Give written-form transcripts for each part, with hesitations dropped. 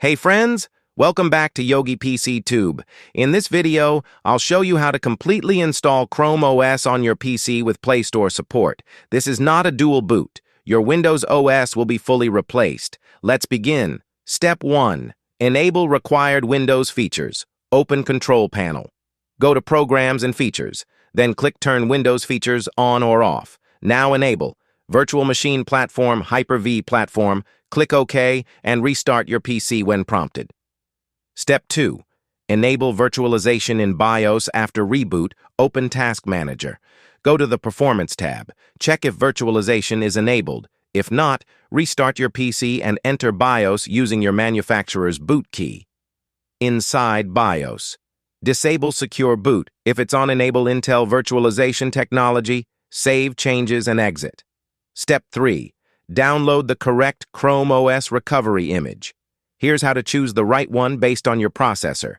Hey friends, welcome back to Yogi PC Tube. In this video, I'll show you how to completely install Chrome OS on your PC with Play Store support. This is not a dual boot. Your Windows OS will be fully replaced. Let's begin. Step 1. Enable required Windows features. Open Control Panel. Go to Programs and Features. Then click Turn Windows features on or off. Now enable Virtual Machine Platform, Hyper-V Platform. Click OK and restart your PC when prompted. Step 2. Enable virtualization in BIOS after reboot. Open Task Manager. Go to the Performance tab. Check if virtualization is enabled. If not, restart your PC and enter BIOS using your manufacturer's boot key. Inside BIOS. Disable Secure Boot. If it's on Enable Intel Virtualization Technology, save changes and exit. Step 3. Download the correct Chrome OS recovery image. Here's how to choose the right one based on your processor.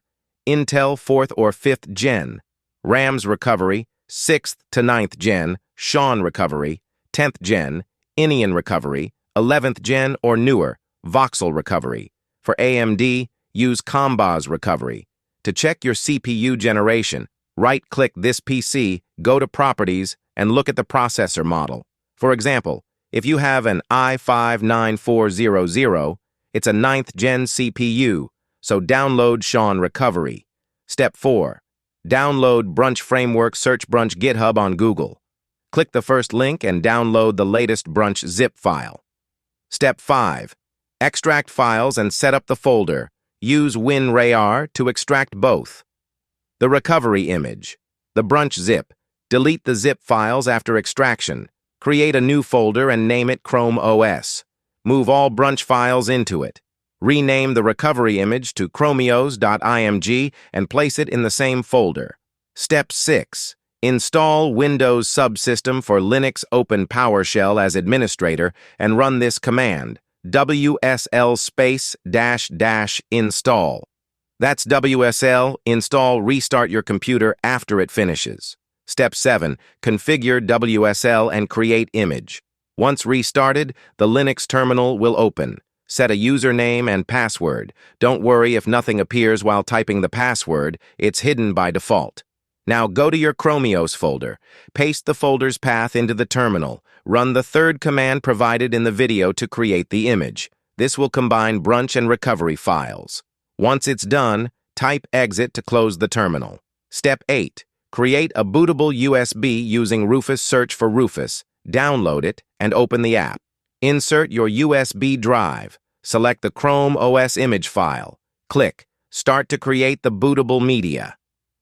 Intel 4th or 5th Gen. RAM's recovery, 6th to 9th Gen. Sean recovery, 10th Gen. Inian recovery, 11th Gen or newer. Voxel recovery. For AMD, use Combos recovery. To check your CPU generation, right-click this PC, go to Properties, and look at the processor model. For example, if you have an i5-9400, it's a 9th Gen CPU, so download Sean Recovery. Step 4. Download Brunch Framework. Search Brunch GitHub on Google. Click the first link and download the latest Brunch zip file. Step 5. Extract files and set up the folder. Use WinRAR to extract both. The recovery image. The Brunch zip. Delete the zip files after extraction. Create a new folder and name it Chrome OS. Move all Brunch files into it. Rename the recovery image to chromios.img and place it in the same folder. Step 6. Install Windows Subsystem for Linux. Open PowerShell as administrator and run this command, WSL --install. That's WSL, install, restart your computer after it finishes. Step 7. Configure WSL and create image. Once restarted, the Linux terminal will open. Set a username and password. Don't worry if nothing appears while typing the password, it's hidden by default. Now go to your Chromios folder. Paste the folder's path into the terminal. Run the third command provided in the video to create the image. This will combine Brunch and recovery files. Once it's done, type exit to close the terminal. Step 8. Create a bootable USB using Rufus. Search for Rufus, download it, and open the app. Insert your USB drive. Select the Chrome OS image file. Click Start to create the bootable media.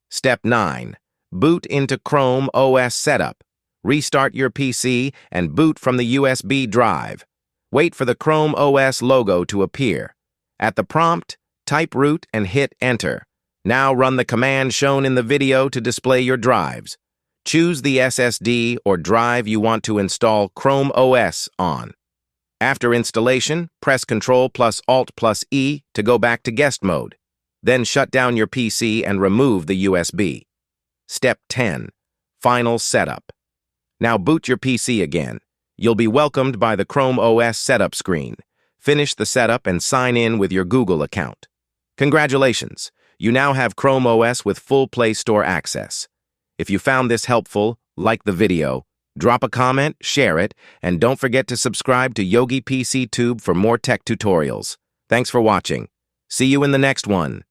Step 9. Boot into Chrome OS setup. Restart your PC and boot from the USB drive. Wait for the Chrome OS logo to appear. At the prompt, type root and hit enter. Now run the command shown in the video to display your drives. Choose the SSD or drive you want to install Chrome OS on. After installation, press Ctrl+Alt+E to go back to guest mode. Then shut down your PC and remove the USB. Step 10. Final setup. Now boot your PC again. You'll be welcomed by the Chrome OS setup screen. Finish the setup and sign in with your Google account. Congratulations! You now have Chrome OS with full Play Store access. If you found this helpful, like the video, drop a comment, share it, and don't forget to subscribe to Yogi PC Tube for more tech tutorials. Thanks for watching. See you in the next one.